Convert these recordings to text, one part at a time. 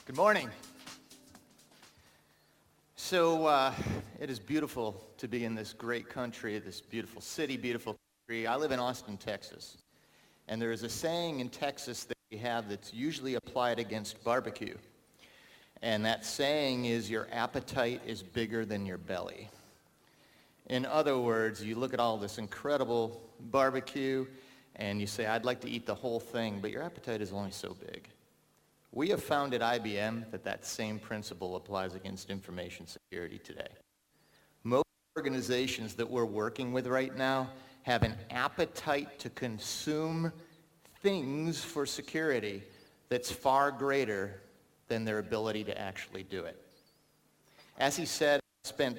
Good morning. So it is beautiful to be in this great country, this beautiful city, beautiful country. I live in Austin, Texas. And there is a saying in Texas that we have that's usually applied against barbecue. And that saying is, your appetite is bigger than your belly. In other words, you look at all this incredible barbecue and you say, I'd like to eat the whole thing, but your appetite is only so big. We have found at IBM that same principle applies against information security today. Most organizations that we're working with right now have an appetite to consume things for security that's far greater than their ability to actually do it. As he said, I spent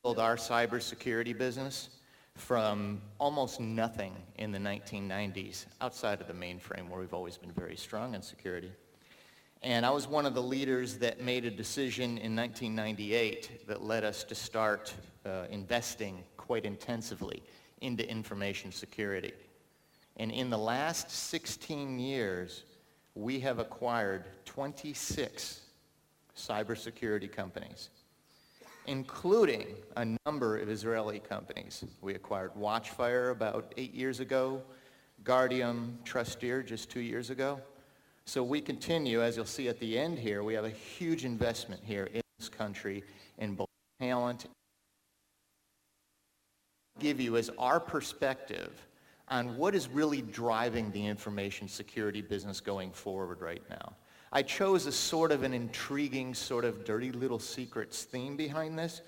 our cybersecurity business from almost nothing in the 1990s, outside of the mainframe where we've always been very strong in security. And I was one of the leaders that made a decision in 1998 that led us to start investing quite intensively into information security. And in the last 16 years, we have acquired 26 cybersecurity companies, including a number of Israeli companies. We acquired Watchfire about 8 years ago, Guardium, Trusteer just 2 years ago. So we continue, as you'll see at the end here, we have a huge investment here in this country in both talent. Give you as our perspective on what is really driving the information security business going forward right now. I chose a sort of an intriguing, sort of dirty little secrets theme behind this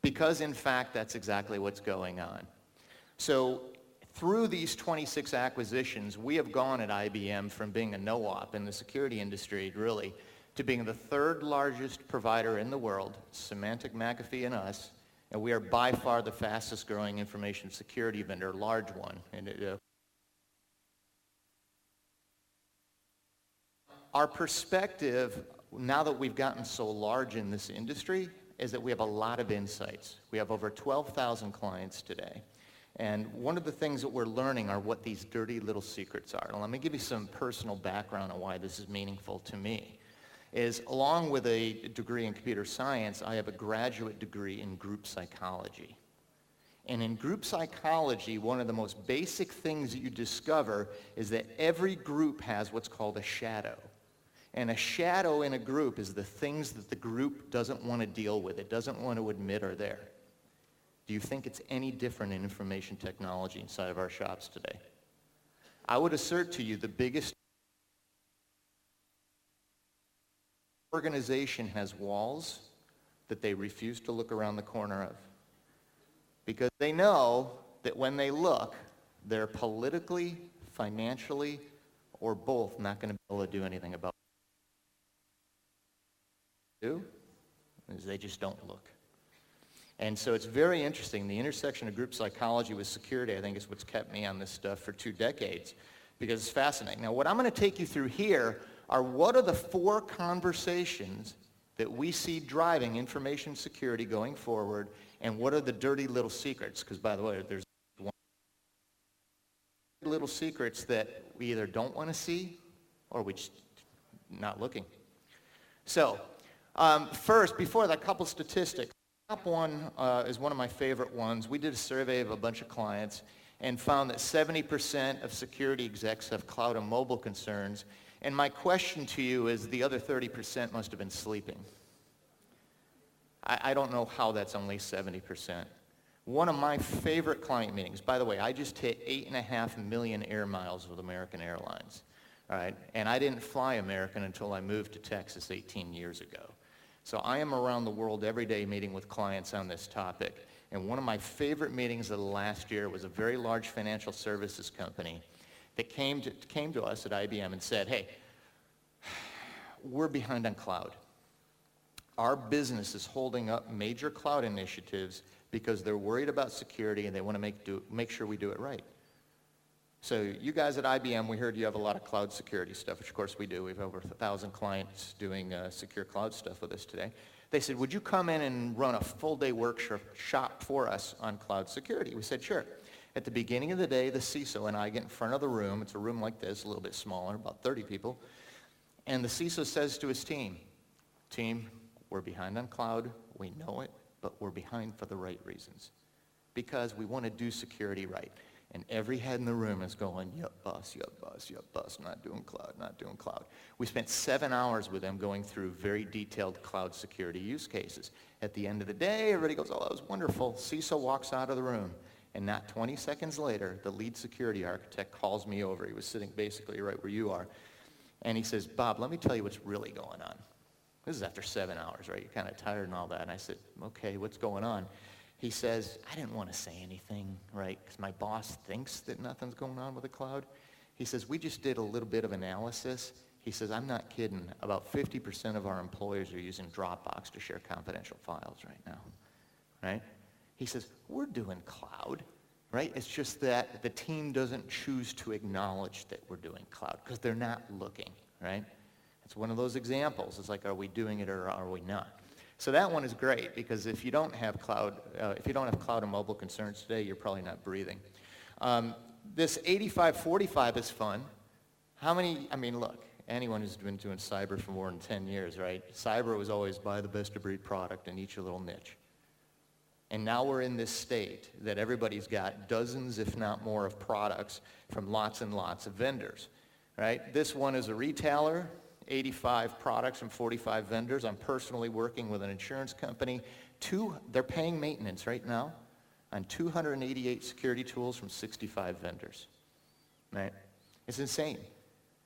because, in fact, that's exactly what's going on. So through these 26 acquisitions, we have gone at IBM from being a no-op in the security industry, really, to being the third largest provider in the world, Symantec, McAfee, and us, and we are by far the fastest growing information security vendor, large one. And our perspective, now that we've gotten so large in this industry, is that we have a lot of insights. We have over 12,000 clients today. And one of the things that we're learning are what these dirty little secrets are. And let me give you some personal background on why this is meaningful to me. Is along with a degree in computer science, I have a graduate degree in group psychology. And in group psychology, one of the most basic things that you discover is that every group has what's called a shadow. And a shadow in a group is the things that the group doesn't want to deal with, it doesn't want to admit are there. Do you think it's any different in information technology inside of our shops today? I would assert to you the biggest organization has walls that they refuse to look around the corner of. Because they know that when they look, they're politically, financially, or both not going to be able to do anything about it. Do is they just don't look. And so it's very interesting. The intersection of group psychology with security, I think, is what's kept me on this stuff for 2 decades because it's fascinating. Now, what I'm going to take you through here are what are the 4 conversations that we see driving information security going forward, and what are the dirty little secrets? Because, by the way, there's little secrets that we either don't want to see or we're just not looking. So, first, before that, a couple statistics. Top one is one of my favorite ones. We did a survey of a bunch of clients and found that 70% of security execs have cloud and mobile concerns. And my question to you is, the other 30% must have been sleeping. I don't know how that's only 70%. One of my favorite client meetings, by the way, I just hit 8.5 million air miles with American Airlines. All right? And I didn't fly American until I moved to Texas 18 years ago. So I am around the world every day meeting with clients on this topic. And one of my favorite meetings of the last year was a very large financial services company that came to us at IBM and said, hey, we're behind on cloud. Our business is holding up major cloud initiatives because they're worried about security and they want to make sure we do it right. So you guys at IBM, we heard you have a lot of cloud security stuff, which of course we do. We have over 1,000 clients doing secure cloud stuff with us today. They said, would you come in and run a full-day workshop for us on cloud security? We said, sure. At the beginning of the day, the CISO and I get in front of the room. It's a room like this, a little bit smaller, about 30 people. And the CISO says to his team, we're behind on cloud. We know it, but we're behind for the right reasons. Because we want to do security right. And every head in the room is going, yup, boss, not doing cloud. We spent 7 hours with them going through very detailed cloud security use cases. At the end of the day, everybody goes, oh, that was wonderful. CISO walks out of the room. And not 20 seconds later, the lead security architect calls me over. He was sitting basically right where you are. And he says, Bob, let me tell you what's really going on. This is after 7 hours, right? You're kind of tired and all that. And I said, okay, what's going on? He says, I didn't want to say anything, right? Because my boss thinks that nothing's going on with the cloud. He says, we just did a little bit of analysis. He says, I'm not kidding. About 50% of our employees are using Dropbox to share confidential files right now, right? He says, we're doing cloud, right? It's just that the team doesn't choose to acknowledge that we're doing cloud because they're not looking, right? It's one of those examples. It's like, are we doing it or are we not? So that one is great because if you don't have cloud and mobile concerns today, you're probably not breathing. This 85-45 is fun. Look, anyone who's been doing cyber for more than 10 years, right? Cyber was always buy the best of breed product in each little niche. And now we're in this state that everybody's got dozens, if not more, of products from lots and lots of vendors, right? This one is a retailer. 85 products from 45 vendors. I'm personally working with an insurance company. They're paying maintenance right now on 288 security tools from 65 vendors. Right? It's insane.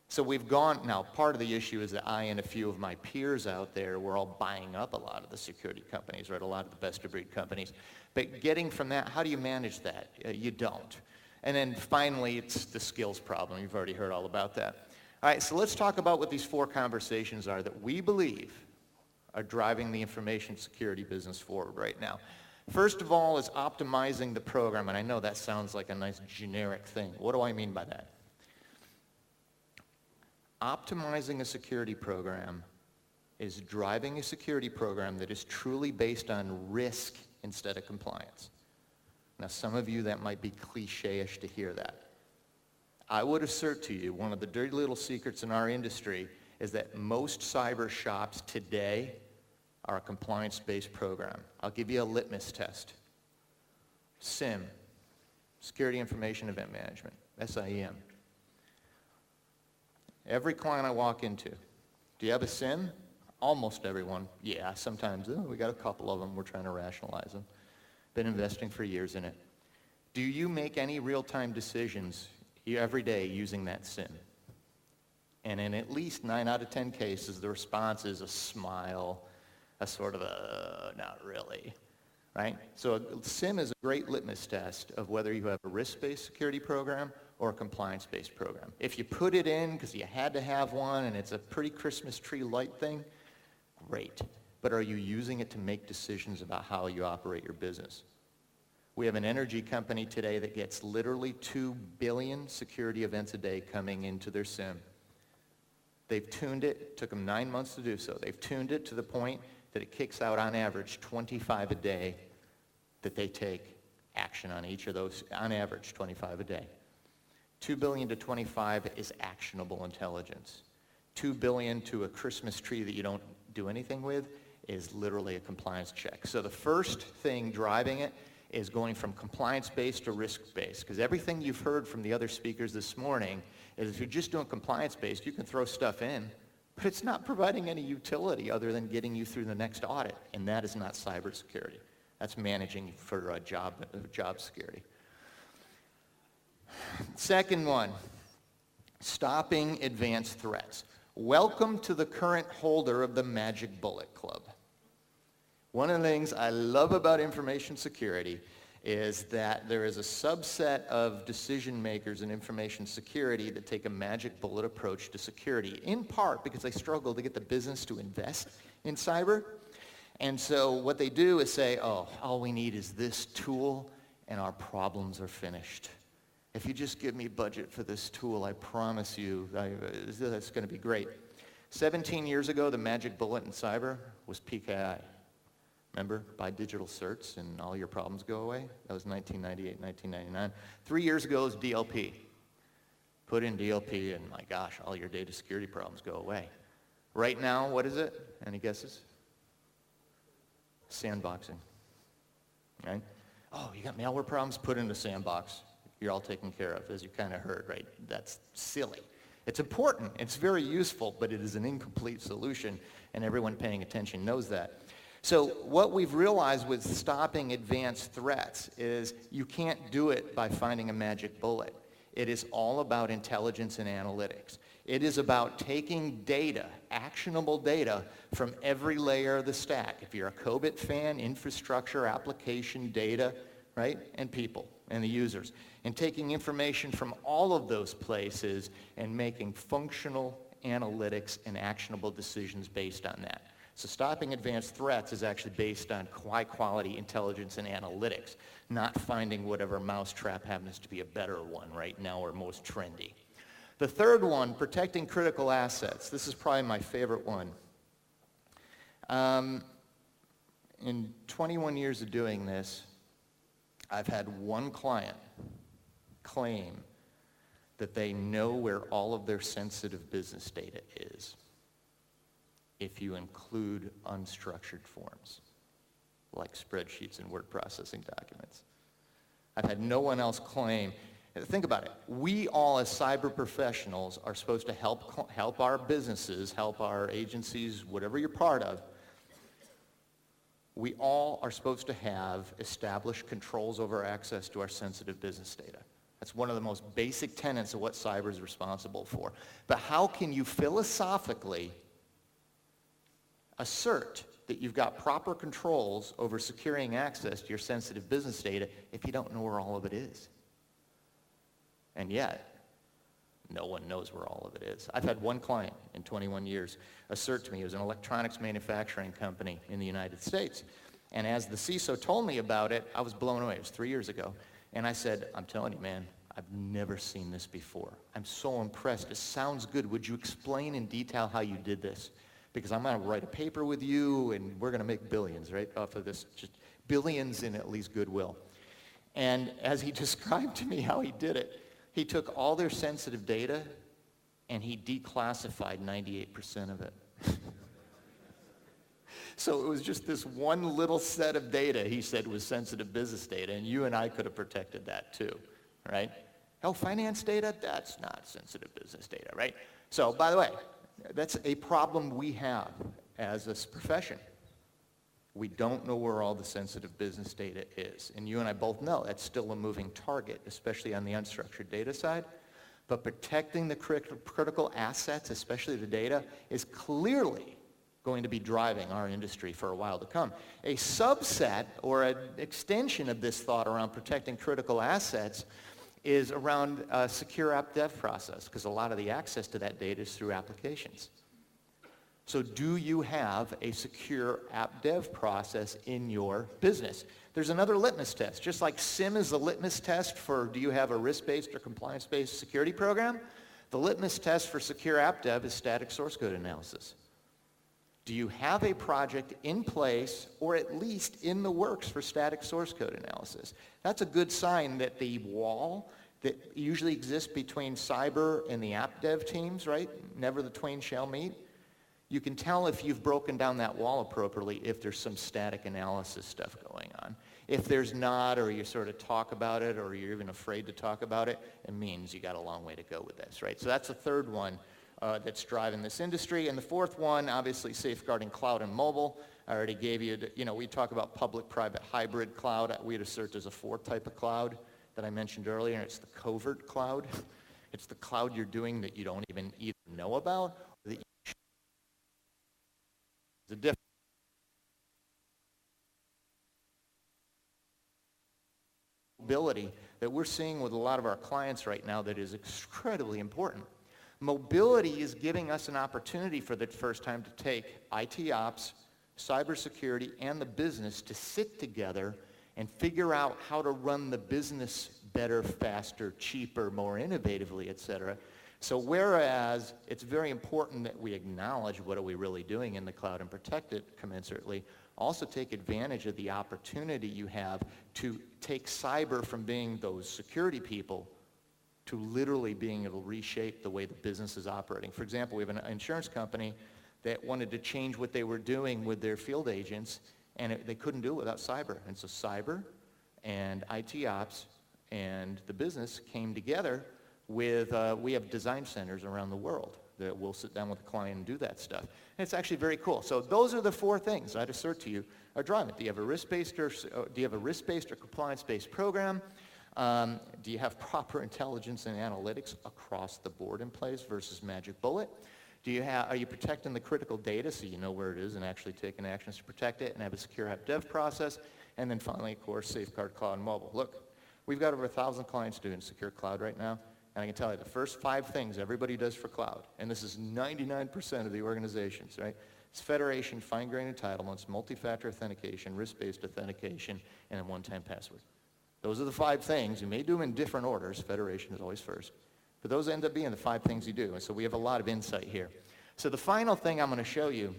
So we've gone, now part of the issue is that I and a few of my peers out there, we're all buying up a lot of the security companies, right? A lot of the best of breed companies. But getting from that, how do you manage that? You don't. And then finally, it's the skills problem. You've already heard all about that. All right, so let's talk about what these 4 conversations are that we believe are driving the information security business forward right now. First of all is optimizing the program, and I know that sounds like a nice generic thing. What do I mean by that? Optimizing a security program is driving a security program that is truly based on risk instead of compliance. Now, some of you, that might be cliche-ish to hear that. I would assert to you, one of the dirty little secrets in our industry is that most cyber shops today are a compliance-based program. I'll give you a litmus test. SIEM, Security Information Event Management, SIEM. Every client I walk into, do you have a SIEM? Almost everyone. Yeah, sometimes, we got a couple of them. We're trying to rationalize them. Been investing for years in it. Do you make any real-time decisions every day using that SIEM? And in at least 9 out of 10 cases, the response is a smile, a sort of a, not really, right? So a SIEM is a great litmus test of whether you have a risk-based security program or a compliance-based program. If you put it in because you had to have one and it's a pretty Christmas tree light thing, great. But are you using it to make decisions about how you operate your business? We have an energy company today that gets literally 2 billion security events a day coming into their SIEM. They've tuned it. It took them 9 months to do so. They've tuned it to the point that it kicks out on average 25 a day that they take action on each of those, on average 25 a day. 2 billion to 25 is actionable intelligence. 2 billion to a Christmas tree that you don't do anything with is literally a compliance check. So the first thing driving it is going from compliance-based to risk-based, because everything you've heard from the other speakers this morning is if you're just doing compliance-based, you can throw stuff in, but it's not providing any utility other than getting you through the next audit, and that is not cybersecurity. That's managing for job security. Second one, stopping advanced threats. Welcome to the current holder of the Magic Bullet Club. One of the things I love about information security is that there is a subset of decision makers in information security that take a magic bullet approach to security, in part because they struggle to get the business to invest in cyber. And so what they do is say, oh, all we need is this tool and our problems are finished. If you just give me budget for this tool, I promise you that's going to be great. 17 years ago, the magic bullet in cyber was PKI. Remember, buy digital certs and all your problems go away? That was 1998, 1999. 3 years ago was DLP. Put in DLP and my gosh, all your data security problems go away. Right now, what is it? Any guesses? Sandboxing, right? Oh, you got malware problems? Put in the sandbox. You're all taken care of, as you kind of heard, right? That's silly. It's important, it's very useful, but it is an incomplete solution, and everyone paying attention knows that. So what we've realized with stopping advanced threats is you can't do it by finding a magic bullet. It is all about intelligence and analytics. It is about taking data, actionable data, from every layer of the stack. If you're a COBIT fan, infrastructure, application, data, right, and people, and the users. And taking information from all of those places and making functional analytics and actionable decisions based on that. So stopping advanced threats is actually based on high-quality intelligence and analytics, not finding whatever mousetrap happens to be a better one right now or most trendy. The third one, protecting critical assets. This is probably my favorite one. In 21 years of doing this, I've had one client claim that they know where all of their sensitive business data is, if you include unstructured forms, like spreadsheets and word processing documents. I've had no one else claim. Think about it. We all as cyber professionals are supposed to help our businesses, help our agencies, whatever you're part of. We all are supposed to have established controls over access to our sensitive business data. That's one of the most basic tenets of what cyber is responsible for. But how can you philosophically assert that you've got proper controls over securing access to your sensitive business data if you don't know where all of it is? And yet, no one knows where all of it is. I've had one client in 21 years assert to me, it was an electronics manufacturing company in the United States. And as the CISO told me about it, I was blown away. It was 3 years ago. And I said, I'm telling you, man, I've never seen this before. I'm so impressed. It sounds good. Would you explain in detail how you did this? Because I'm going to write a paper with you, and we're going to make billions, right, off of this, just billions in at least goodwill. And as he described to me how he did it, he took all their sensitive data, and he declassified 98% of it. So it was just this one little set of data he said was sensitive business data, and you and I could have protected that too, right? Oh, finance data, that's not sensitive business data, right? So, by the way, that's a problem we have as a profession. We don't know where all the sensitive business data is. And you and I both know that's still a moving target, especially on the unstructured data side. But protecting the critical assets, especially the data, is clearly going to be driving our industry for a while to come. A subset or an extension of this thought around protecting critical assets is around a secure app dev process, because a lot of the access to that data is through applications. So do you have a secure app dev process in your business? There's another litmus test. Just like SIM is the litmus test for do you have a risk-based or compliance-based security program, the litmus test for secure app dev is static source code analysis. Do you have a project in place or at least in the works for static source code analysis? That's a good sign that the wall that usually exists between cyber and the app dev teams, right? Never the twain shall meet. You can tell if you've broken down that wall appropriately if there's some static analysis stuff going on. If there's not, or you sort of talk about it, or you're even afraid to talk about it, it means you got a long way to go with this, right? So that's the third one that's driving this industry. And the fourth one, obviously safeguarding cloud and mobile. I already gave you, we talk about public-private hybrid cloud. We'd assert there's a fourth type of cloud that I mentioned earlier, and it's the covert cloud. It's the cloud you're doing that you don't even either know about, or that you should. There's a difference. Mobility that we're seeing with a lot of our clients right now that is incredibly important. Mobility is giving us an opportunity for the first time to take IT ops, cybersecurity, and the business to sit together and figure out how to run the business better, faster, cheaper, more innovatively, et cetera. So whereas it's very important that we acknowledge what are we really doing in the cloud and protect it commensurately, also take advantage of the opportunity you have to take cyber from being those security people to literally being able to reshape the way the business is operating. For example, we have an insurance company that wanted to change what they were doing with their field agents, and they couldn't do it without cyber. And so cyber and IT ops and the business came together with, we have design centers around the world that will sit down with the client and do that stuff. And it's actually very cool. So those are the 4 things I'd assert to you are driving it. Do you have a risk-based or compliance-based program? Do you have proper intelligence and analytics across the board in place versus magic bullet? Are you protecting the critical data so you know where it is and actually taking actions to protect it and have a secure app dev process? And then finally, of course, safeguard cloud and mobile. Look, we've got over 1,000 clients doing secure cloud right now. And I can tell you the first 5 things everybody does for cloud, and this is 99% of the organizations, right? It's federation, fine-grained entitlements, multi-factor authentication, risk-based authentication, and a one-time password. Those are the 5 things. You may do them in different orders. Federation is always first. But those end up being the 5 things you do. And so we have a lot of insight here. So the final thing I'm going to show you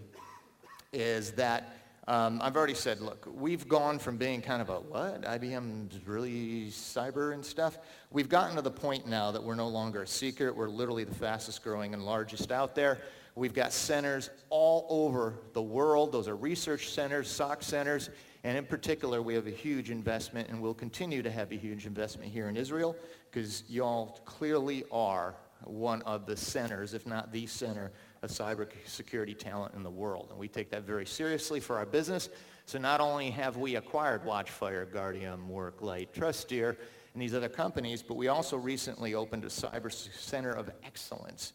is that I've already said, look, we've gone from being kind of a, what, IBM's really cyber and stuff. We've gotten to the point now that we're no longer a secret. We're literally the fastest growing and largest out there. We've got centers all over the world. Those are research centers, SOC centers, and in particular, we have a huge investment, and we'll continue to have a huge investment here in Israel, because y'all clearly are one of the centers, if not the center, of cybersecurity talent in the world. And we take that very seriously for our business. So not only have we acquired Watchfire, Guardium, Worklight, Trusteer, and these other companies, but we also recently opened a cyber center of excellence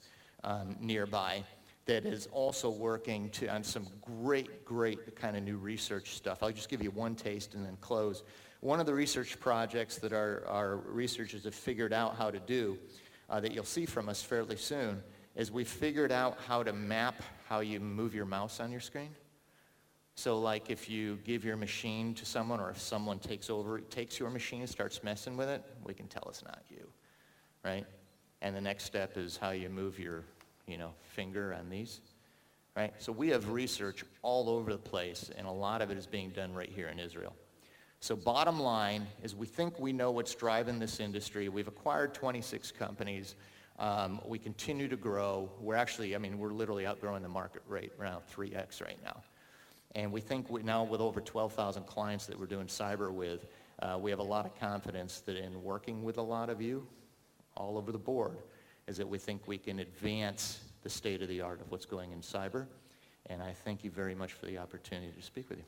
nearby that is also working on some great kind of new research stuff. I'll just give you one taste and then close. One of the research projects that our researchers have figured out how to do that you'll see from us fairly soon is we figured out how to map how you move your mouse on your screen. So like if you give your machine to someone, or if someone takes your machine and starts messing with it, we can tell it's not you, right? And the next step is how you move your finger on these, right? So we have research all over the place, and a lot of it is being done right here in Israel. So bottom line is we think we know what's driving this industry. We've acquired 26 companies. We continue to grow. We're actually, we're literally outgrowing the market rate around 3x right now. And we think now with over 12,000 clients that we're doing cyber with, we have a lot of confidence that in working with a lot of you all over the board is that we think we can advance the state of the art of what's going in cyber. And I thank you very much for the opportunity to speak with you.